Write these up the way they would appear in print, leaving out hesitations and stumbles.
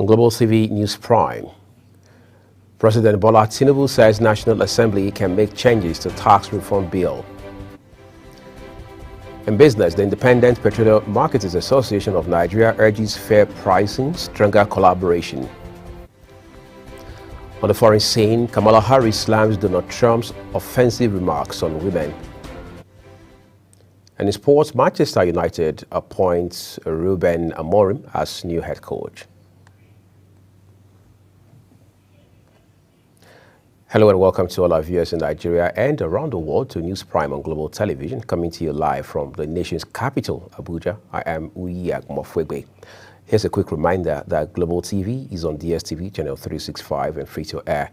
On Global TV News Prime, President Bola Tinubu says National Assembly can make changes to tax reform bill. In business, the Independent Petroleum Marketers Association of Nigeria urges fair pricing, stronger collaboration. On the foreign scene, Kamala Harris slams Donald Trump's offensive remarks on women. And in sports, Manchester United appoints Ruben Amorim as new head coach. Hello and welcome to all our viewers in Nigeria and around the world to News Prime on Global Television, coming to you live from the nation's capital, Abuja. I am Uyiak Mofwegbe. Here's a quick reminder that Global TV is on DSTV channel 365 and free to air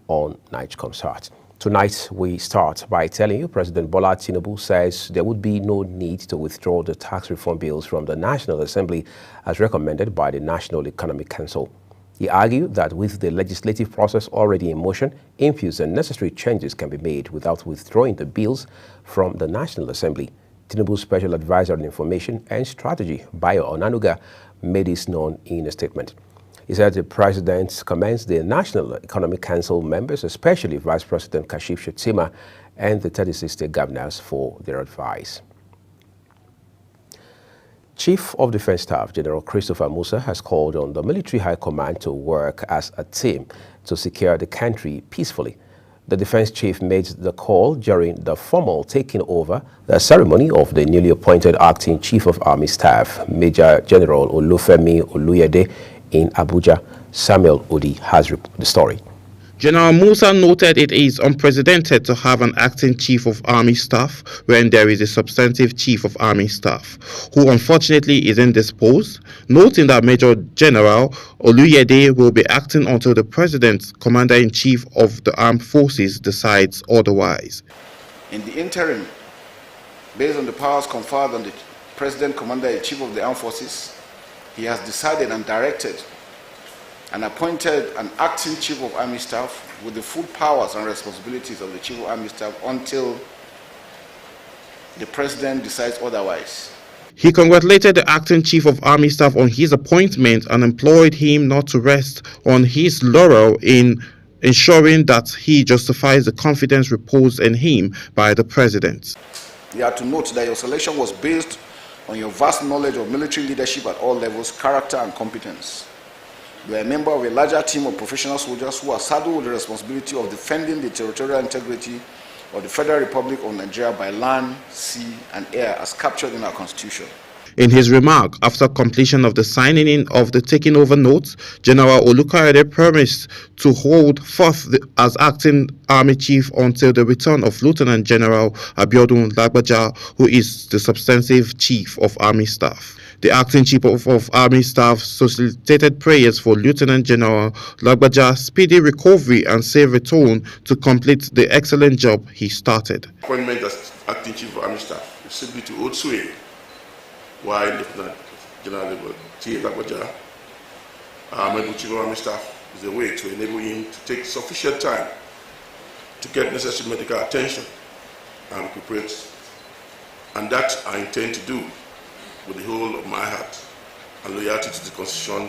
on Nightcomsat. Tonight, we start by telling you President Bola Tinubu says there would be no need to withdraw the tax reform bills from the National Assembly as recommended by the National Economic Council. He argued that with the legislative process already in motion, imputes and necessary changes can be made without withdrawing the bills from the National Assembly. Tinubu's Special Advisor on Information and Strategy, Bayo Onanuga, made this known in a statement. He said the President commends the National Economic Council members, especially Vice President Kashif Shettima and the 36 state governors for their advice. Chief of Defense Staff General Christopher Musa has called on the Military High Command to work as a team to secure the country peacefully. The Defense Chief made the call during the formal taking over the ceremony of the newly appointed Acting Chief of Army Staff, Major General Olufemi Oluyede, in Abuja. Samuel Odi has the story. General Musa noted it is unprecedented to have an acting chief of army staff when there is a substantive chief of army staff, who unfortunately is indisposed, noting that Major General Oluyede will be acting until the President, Commander-in-Chief of the Armed Forces, decides otherwise. In the interim, based on the powers conferred on the President, Commander-in-Chief of the Armed Forces, he has decided and directed and appointed an acting Chief of Army Staff with the full powers and responsibilities of the Chief of Army Staff until the President decides otherwise. He congratulated the acting Chief of Army Staff on his appointment and implored him not to rest on his laurel in ensuring that he justifies the confidence reposed in him by the President. You have to note that your selection was based on your vast knowledge of military leadership at all levels, character and competence. You are a member of a larger team of professional soldiers who are saddled with the responsibility of defending the territorial integrity of the Federal Republic of Nigeria by land, sea, and air as captured in our Constitution. In his remark after completion of the signing in of the taking over notes, General Olukayode promised to hold forth as acting Army Chief until the return of Lieutenant General Abiodun Lagbaja, who is the substantive Chief of Army Staff. The acting Chief of Army Staff solicited prayers for Lieutenant General Lagbaja's speedy recovery and safe return to complete the excellent job he started. Appointment as acting Chief of Army Staff is simply to hold sway while Lieutenant General T. Lagbaja, Medical Chief of Army Staff, is a way to enable him to take sufficient time to get necessary medical attention and recuperate. And that I intend to do with the whole of my heart and loyalty to the Constitution.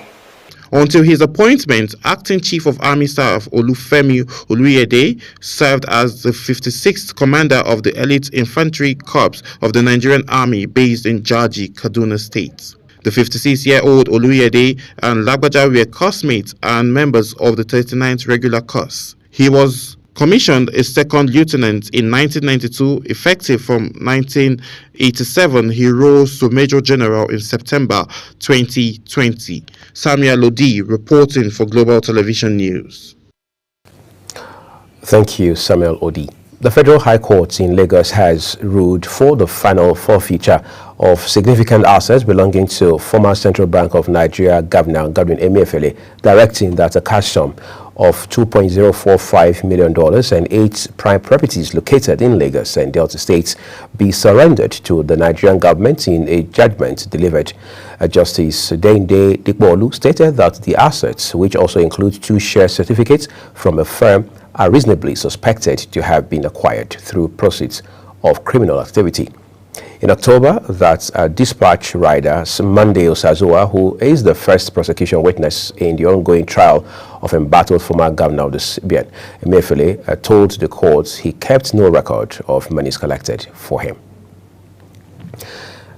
Until his appointment, Acting Chief of Army Staff Olufemi Oluyede served as the 56th Commander of the Elite Infantry Corps of the Nigerian Army based in Jaji, Kaduna State. The 56-year-old Oluyede and Lagbaja were classmates and members of the 39th Regular Corps. He was commissioned a second lieutenant in 1992. Effective from 1987, he rose to Major General in September 2020. Samuel Lodi reporting for Global Television News. Thank you, Samuel Odi. The Federal High Court in Lagos has ruled for the final forfeiture of significant assets belonging to former Central Bank of Nigeria Governor Godwin Emefiele, directing that a cash sum of $2.045 million and 8 prime properties located in Lagos and Delta States be surrendered to the Nigerian government in a judgment delivered. Justice Dende Dikbolu stated that the assets, which also include 2 share certificates from a firm, are reasonably suspected to have been acquired through proceeds of criminal activity. In October, that dispatch rider Monday Osazoa, who is the first prosecution witness in the ongoing trial of embattled former governor of the CBN, Emefiele, told the courts he kept no record of monies collected for him.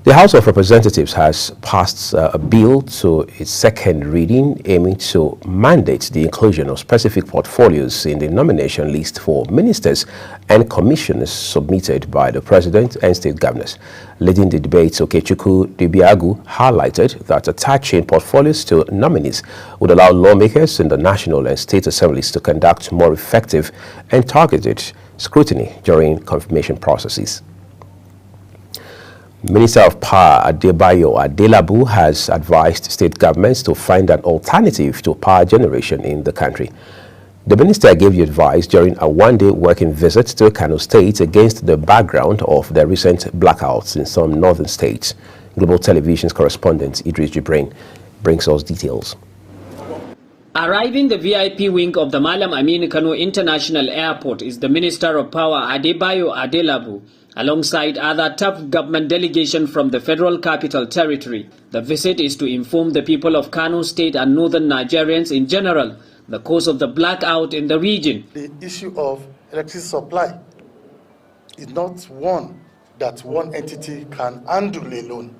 The House of Representatives has passed a bill to its second reading aiming to mandate the inclusion of specific portfolios in the nomination list for ministers and commissioners submitted by the President and state governors. Leading the debate, Okechukwu Dibiagu highlighted that attaching portfolios to nominees would allow lawmakers in the National and State Assemblies to conduct more effective and targeted scrutiny during confirmation processes. Minister of Power Adebayo Adelabu has advised state governments to find an alternative to power generation in the country. The minister gave the advice during a one-day working visit to Kano State against the background of the recent blackouts in some northern states. Global Television's correspondent Idris Jibrin brings us details. Arriving the VIP wing of the Malam Aminu Kano International Airport is the Minister of Power Adebayo Adelabu, alongside other top government delegation from the Federal Capital Territory. The visit is to inform the people of Kano State and northern Nigerians in general the cause of the blackout in the region. The issue of electricity supply is not one that one entity can handle alone.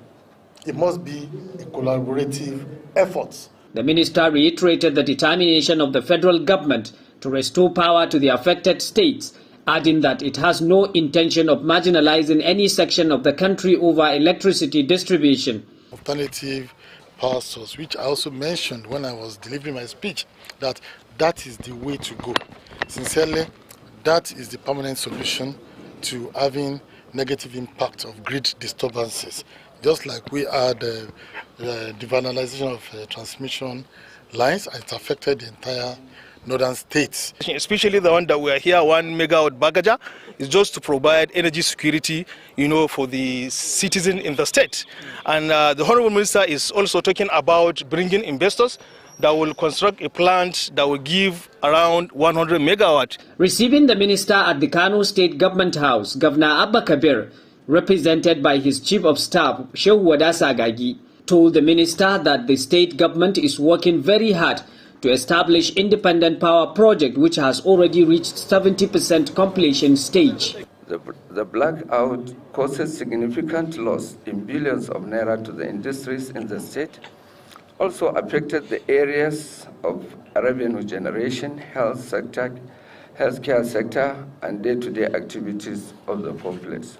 It must be a collaborative effort. The minister reiterated the determination of the federal government to restore power to the affected states, adding that it has no intention of marginalizing any section of the country over electricity distribution. Alternative power source, which I also mentioned when I was delivering my speech, that is the way to go. Sincerely, that is the permanent solution to having negative impact of grid disturbances. Just like we had the vandalization of transmission lines, it affected the entire northern states. Especially the one that we are here, 1 megawatt Bagaja, is just to provide energy security, for the citizen in the state. And the Honorable Minister is also talking about bringing investors that will construct a plant that will give around 100 megawatt. Receiving the minister at the Kano State Government House, Governor Abba Kabir, represented by his Chief of Staff, Shehu Wadasa Agagi, told the minister that the state government is working very hard to establish independent power project which has already reached 70% completion stage. The blackout causes significant loss in billions of naira to the industries in the state, also affected the areas of revenue generation, health sector, healthcare sector, and day-to-day activities of the populace.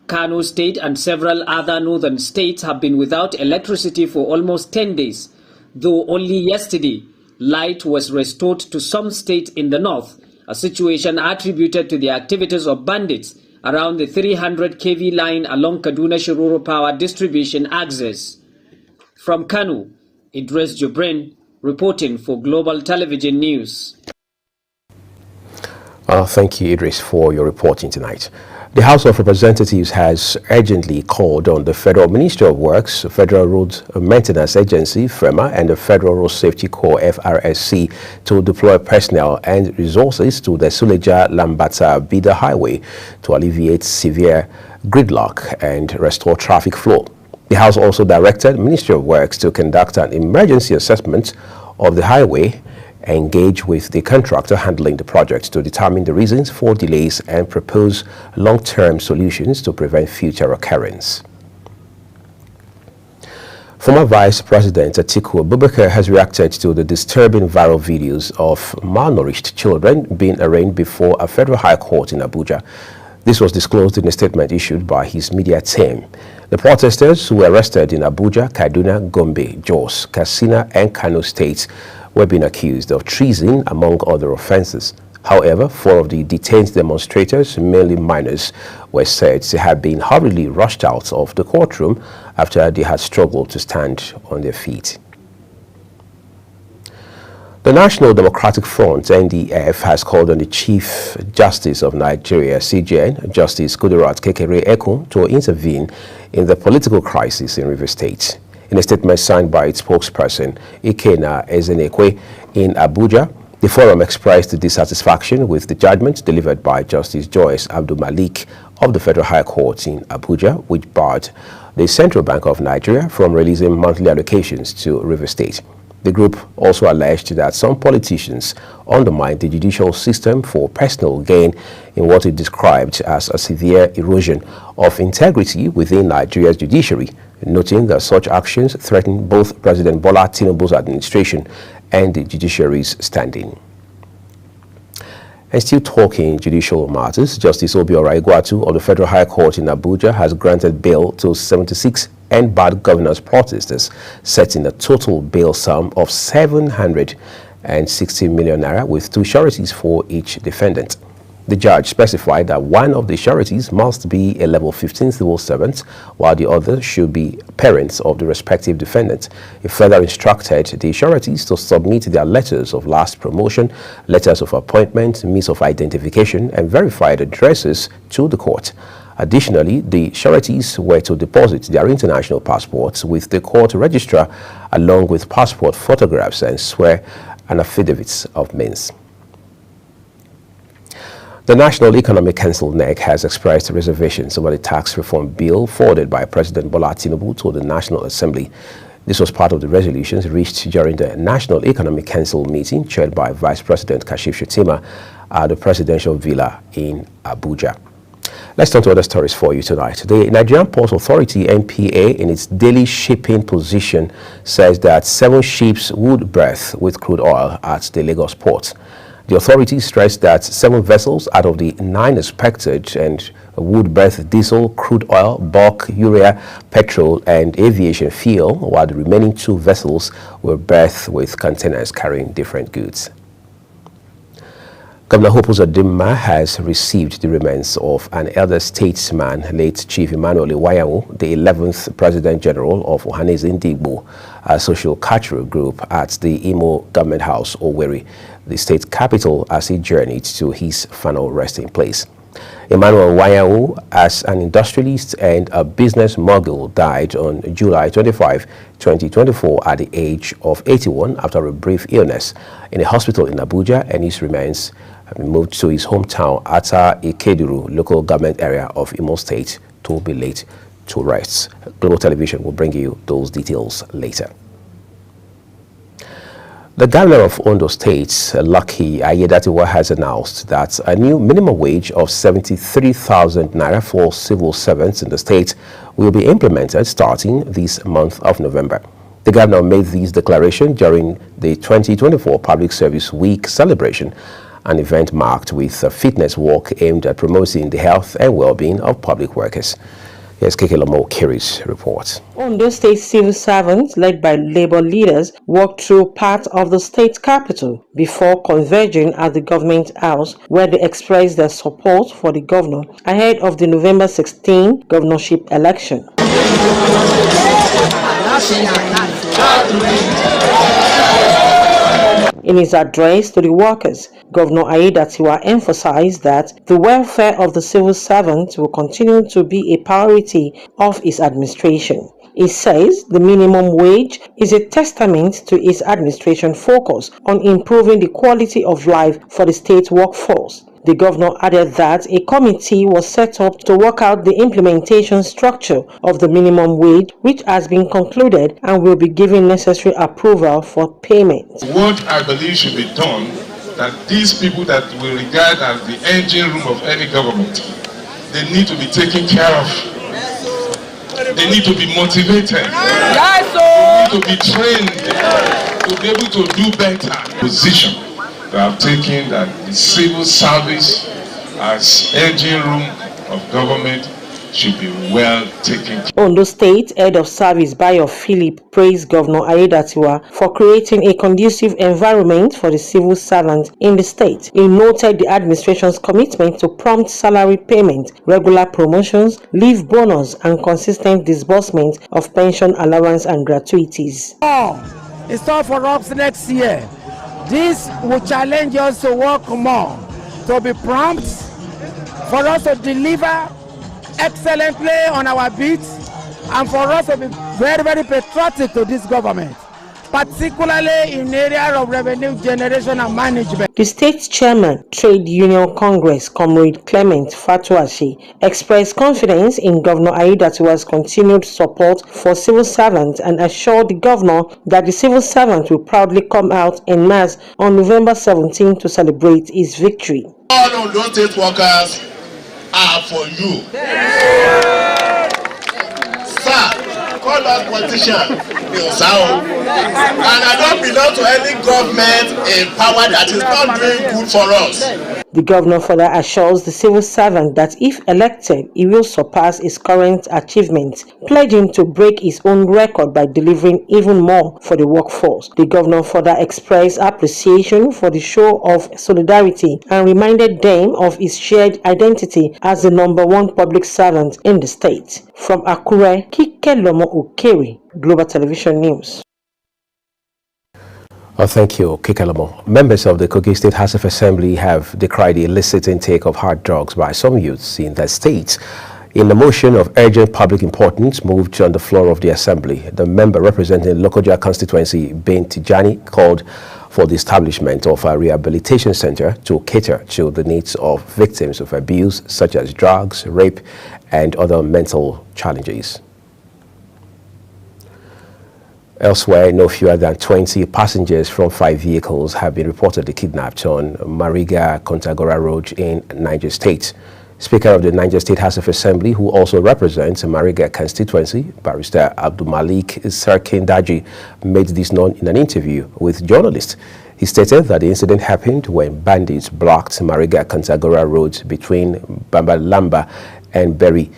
Kano State and several other northern states have been without electricity for almost 10 days, though only yesterday light was restored to some states in the north, a situation attributed to the activities of bandits around the 300 kV line along Kaduna-Shiroro power distribution axis. From Kano, Idris Jibrin reporting for Global Television News. Thank you, Idris, for your reporting tonight. The House of Representatives has urgently called on the Federal Ministry of Works, Federal Road Maintenance Agency, FEMA, and the Federal Road Safety Corps, FRSC, to deploy personnel and resources to the Suleja-Lambata-Bida Highway to alleviate severe gridlock and restore traffic flow. The House also directed Ministry of Works to conduct an emergency assessment of the highway, engage with the contractor handling the project to determine the reasons for delays and propose long-term solutions to prevent future occurrence. Former Vice President Atiku Abubakar has reacted to the disturbing viral videos of malnourished children being arraigned before a federal high court in Abuja. This was disclosed in a statement issued by his media team. The protesters who were arrested in Abuja, Kaduna, Gombe, Jos, Katsina, and Kano states were being accused of treason, among other offenses. However, 4 of the detained demonstrators, mainly minors, were said to have been hurriedly rushed out of the courtroom after they had struggled to stand on their feet. The National Democratic Front, NDF, has called on the Chief Justice of Nigeria, CJN, Justice Kudirat Kekere-Ekun, to intervene in the political crisis in Rivers State. In a statement signed by its spokesperson, Ikena Ezenekwe, in Abuja, the forum expressed dissatisfaction with the judgment delivered by Justice Joyce Abdul Malik of the Federal High Court in Abuja, which barred the Central Bank of Nigeria from releasing monthly allocations to Rivers State. The group also alleged that some politicians undermined the judicial system for personal gain in what it described as a severe erosion of integrity within Nigeria's judiciary, noting that such actions threaten both President Bola Tinubu's administration and the judiciary's standing. And still talking judicial matters, Justice Obiora Igwatu of the Federal High Court in Abuja has granted bail to 76 End Bad Governance protesters, setting a total bail sum of 760 million naira with 2 sureties for each defendant. The judge specified that one of the sureties must be a level 15 civil servant, while the other should be parents of the respective defendant. He further instructed the sureties to submit their letters of last promotion, letters of appointment, means of identification, and verified addresses to the court. Additionally, the sureties were to deposit their international passports with the court registrar, along with passport photographs, and swear an affidavit of means. The National Economic Council (NEC) has expressed reservations over the tax reform bill forwarded by President Bola Tinubu to the National Assembly. This was part of the resolutions reached during the National Economic Council meeting chaired by Vice President Kashif Shettima at the Presidential Villa in Abuja. Let's turn to other stories for you tonight. The Nigerian Ports Authority (NPA), in its daily shipping position, says that 7 ships would berth with crude oil at the Lagos port. The authority stressed that 7 vessels out of the 9 expected and would berth diesel, crude oil, bulk, urea, petrol, and aviation fuel, while the remaining 2 vessels will berth with containers carrying different goods. Governor Hope Uzodimma has received the remains of an elder statesman, late Chief Emmanuel Iwayawu, the 11th President General of Ohaneze Ndigbo, a social cultural group, at the Imo Government House, Owerri, the state capital, as he journeyed to his final resting place. Emmanuel Iwayawu, as an industrialist and a business mogul, died on July 25, 2024 at the age of 81 after a brief illness in a hospital in Abuja, and his remains have been moved to his hometown, Ata Ikeduru, local government area of Imo State, to be laid to rest. Global Television will bring you those details later. The governor of Ondo State, Lucky Aiyedatiwa, has announced that a new minimum wage of 73,000 naira for civil servants in the state will be implemented starting this month of November. The governor made this declaration during the 2024 Public Service Week celebration, an event marked with a fitness walk aimed at promoting the health and well-being of public workers. Here's Kekelomo Kiri's report. Ondo State civil servants, led by labor leaders, walked through part of the state capital before converging at the government house, where they expressed their support for the governor ahead of the November 16 governorship election. In his address to the workers, Governor Aiyedatiwa emphasized that the welfare of the civil servants will continue to be a priority of his administration. He says the minimum wage is a testament to his administration focus on improving the quality of life for the state workforce. The governor added that a committee was set up to work out the implementation structure of the minimum wage, which has been concluded and will be given necessary approval for payment. What I believe should be done, that these people that we regard as the engine room of any government, they need to be taken care of. They need to be motivated. They need to be trained to be able to do better. Position that I've taken that the civil service as engine room of government should be well taken care of. Ondo State Head of Service Bayo Philip praised Governor Aiyedatiwa for creating a conducive environment for the civil servants in the state. He noted the administration's commitment to prompt salary payment, regular promotions, leave bonus, and consistent disbursement of pension allowance and gratuities. It's time for us next year. This will challenge us to work more, to be prompt, for us to deliver excellently on our beats, and for us to be very, very patriotic to this government. particularly in area of revenue generation and management. The state chairman, Trade Union Congress, Comrade Clement Fatuashi, expressed confidence in Governor Aiyedatiwa's continued support for civil servants and assured the governor that the civil servant will proudly come out en masse on November 17 to celebrate his victory. All of those state workers are for you. Sir, call us politicians. And I don't belong to any government in power that is not doing good for us. The governor further assures the civil servant that if elected, he will surpass his current achievements, pledging to break his own record by delivering even more for the workforce. The governor further expressed appreciation for the show of solidarity and reminded them of his shared identity as the #1 public servant in the state. From Akure, Kikelomo Okeri, Global Television News. Thank you, Kikelomo. Members of the Kogi State House of Assembly have decried the illicit intake of hard drugs by some youths in that state. In a motion of urgent public importance moved on the floor of the Assembly, the member representing Lokoja constituency, Ben Tijani, called for the establishment of a rehabilitation center to cater to the needs of victims of abuse such as drugs, rape, and other mental challenges. Elsewhere, no fewer than 20 passengers from 5 vehicles have been reportedly kidnapped on Mariga-Kontagora Road in Niger State. Speaker of the Niger State House of Assembly, who also represents Mariga constituency, Barrister Abdulmalik Sarkindaji, made this known in an interview with journalists. He stated that the incident happened when bandits blocked Mariga-Kontagora Road between Bambalamba and Berry.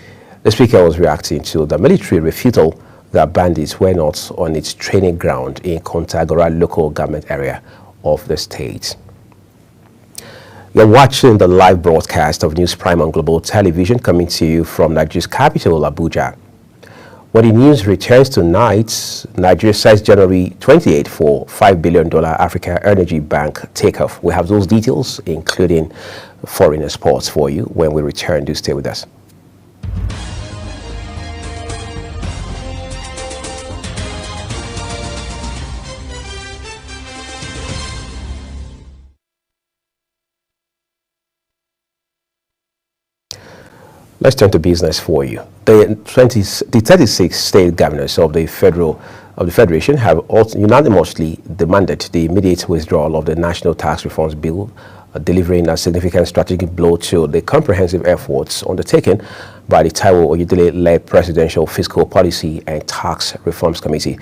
The speaker was reacting to the military refutal that bandits were not on its training ground in Kontagora local government area of the state. You're watching the live broadcast of News Prime on Global Television, coming to you from Nigeria's capital, Abuja. When the news returns tonight, Nigeria sets January 28 for $5 billion Africa Energy Bank takeoff. We have those details, including foreign exports, for you when we return. Do stay with us. Let's turn to business for you. The 36 state governors of the Federation have unanimously demanded the immediate withdrawal of the National Tax Reforms Bill, delivering a significant strategic blow to the comprehensive efforts undertaken by the Taiwo Oyedele-led Presidential Fiscal Policy and Tax Reforms Committee.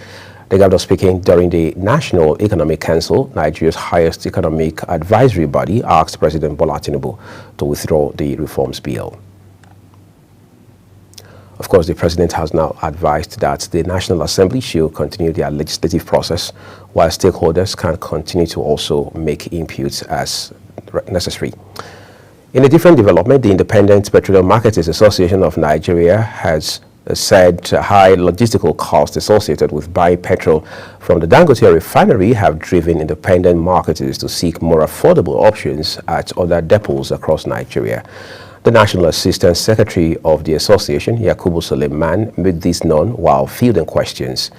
The governor, speaking during the National Economic Council, Nigeria's highest economic advisory body, asked President Bola Tinubu to withdraw the reforms bill. Of course, the president has now advised that the National Assembly should continue their legislative process, while stakeholders can continue to also make inputs as necessary. In a different development, the Independent Petroleum Marketers Association of Nigeria has said high logistical costs associated with buying petrol from the Dangote refinery have driven independent marketers to seek more affordable options at other depots across Nigeria. The National Assistant Secretary of the Association, Yakubu Suleiman, made this known while fielding questions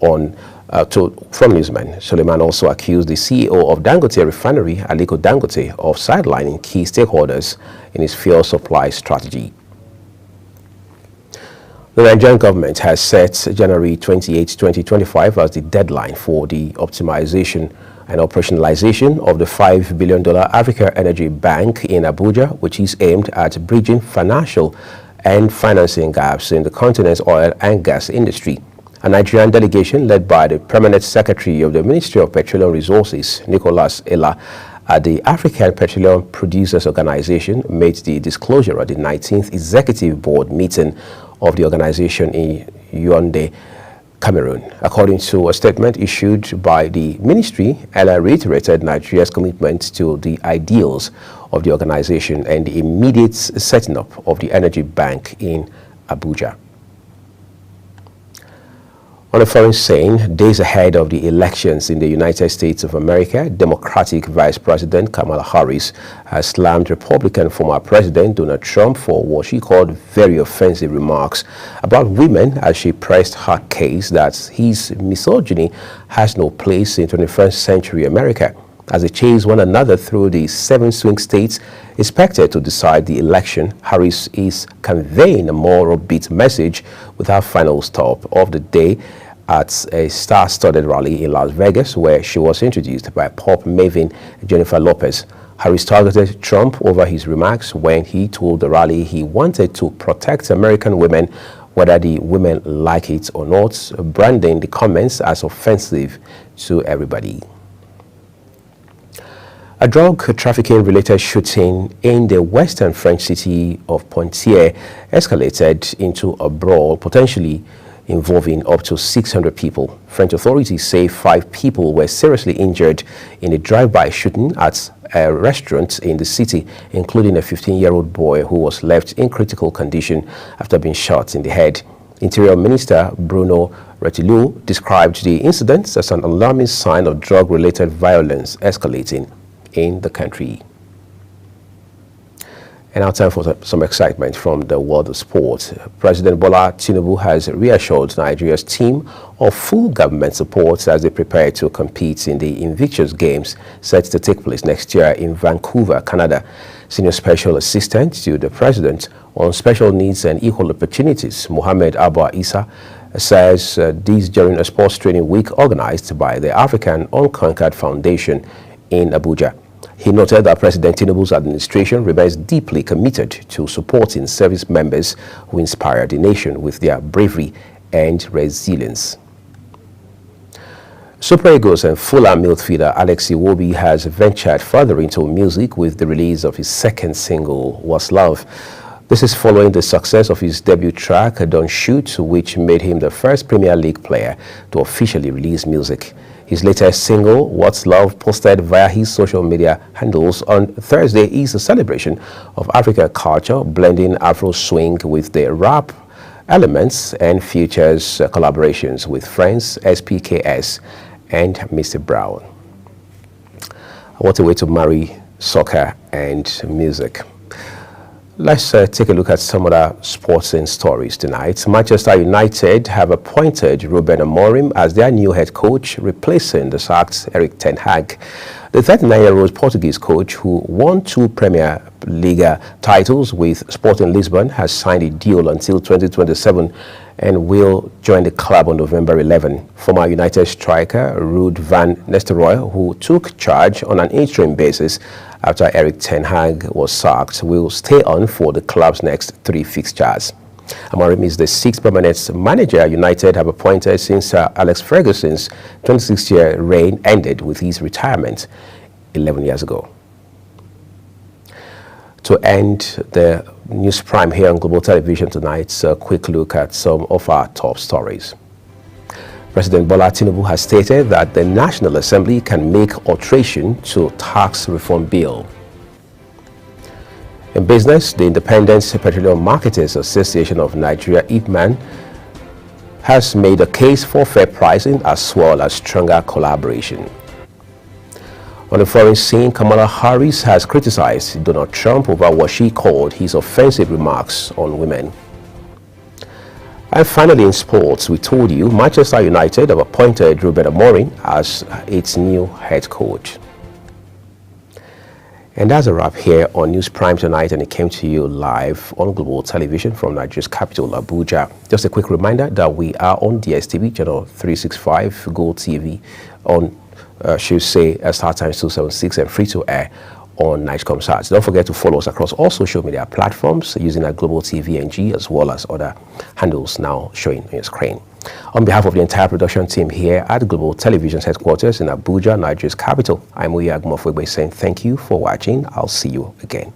from newsmen. Suleiman also accused the CEO of Dangote Refinery, Aliko Dangote, of sidelining key stakeholders in his fuel supply strategy. The Nigerian government has set January 28, 2025 as the deadline for the optimization and operationalization of the $5 billion Africa Energy Bank in Abuja, which is aimed at bridging financial and financing gaps in the continent's oil and gas industry. A Nigerian delegation led by the Permanent Secretary of the Ministry of Petroleum Resources, Nicholas Ella, at the African Petroleum Producers Organization made the disclosure at the 19th Executive Board meeting of the organization in Yaoundé, Cameroon. According to a statement issued by the ministry, Ella reiterated Nigeria's commitment to the ideals of the organization and the immediate setting up of the Energy Bank in Abuja. On a foreign scene, days ahead of the elections in the United States of America, Democratic Vice President Kamala Harris has slammed Republican former President Donald Trump for what she called very offensive remarks about women as she pressed her case that his misogyny has no place in 21st century America. As they chase one another through the 7 swing states expected to decide the election, Harris is conveying a more upbeat message with her final stop of the day at a star-studded rally in Las Vegas, where she was introduced by pop maven Jennifer Lopez. Harris targeted Trump over his remarks when he told the rally he wanted to protect American women, whether the women like it or not, branding the comments as offensive to everybody. A drug trafficking-related shooting in the western French city of Poitiers escalated into a brawl, potentially involving up to 600 people. French authorities say 5 people were seriously injured in a drive-by shooting at a restaurant in the city, including a 15-year-old boy who was left in critical condition after being shot in the head. Interior Minister Bruno Retailleau described the incident as an alarming sign of drug-related violence escalating in the country. And now time for some excitement from the world of sport. President Bola Tinubu has reassured Nigeria's team of full government support as they prepare to compete in the Invictus Games set to take place next year in Vancouver, Canada. Senior Special Assistant to the President on Special Needs and Equal Opportunities, Mohammed Abba Issa, says this during a sports training week organized by the African Unconquered Foundation in Abuja. He noted that President Tinubu's administration remains deeply committed to supporting service members who inspire the nation with their bravery and resilience. Super Eagles and Fulham midfielder Alex Iwobi has ventured further into music with the release of his second single, What's Love. This is following the success of his debut track, Don't Shoot, which made him the first Premier League player to officially release music. His latest single, What's Love, posted via his social media handles on Thursday, is a celebration of African culture, blending Afro swing with the rap elements and features collaborations with friends SPKS and Mr. Brown. What a way to marry soccer and music. Let's take a look at some other sporting stories tonight. Manchester United have appointed Ruben Amorim as their new head coach, replacing the sacked Erik ten Hag. The 39-year-old Portuguese coach, who won 2 Premier League titles with Sporting Lisbon, has signed a deal until 2027 and will join the club on November 11. Former United striker Ruud van Nistelrooy, who took charge on an interim basis after Erik ten Hag was sacked, will stay on for the club's next 3 fixtures. Amorim is the 6th permanent manager United have appointed since Alex Ferguson's 26-year reign ended with his retirement 11 years ago. To end the News Prime here on Global Television tonight, a quick look at some of our top stories. President Bola Tinubu has stated that the National Assembly can make alteration to tax reform bill. In business, the Independent Petroleum Marketers Association of Nigeria, IPMAN, has made a case for fair pricing as well as stronger collaboration. On the foreign scene, Kamala Harris has criticized Donald Trump over what she called his offensive remarks on women. And finally, in sports, we told you Manchester United have appointed Ruben Amorim as its new head coach. And that's a wrap here on News Prime tonight, and it came to you live on Global Television from Nigeria's capital, Abuja. Just a quick reminder that we are on DSTV, channel 365, Gold TV, on, should say, Star Times 276, and free to air on Nightcomsat. Don't forget to follow us across all social media platforms using our Global TV NG, as well as other handles now showing on your screen. On behalf of the entire production team here at Global Television's headquarters in Abuja, Nigeria's capital, I'm Uyi Agumofwegbe saying thank you for watching. I'll see you again.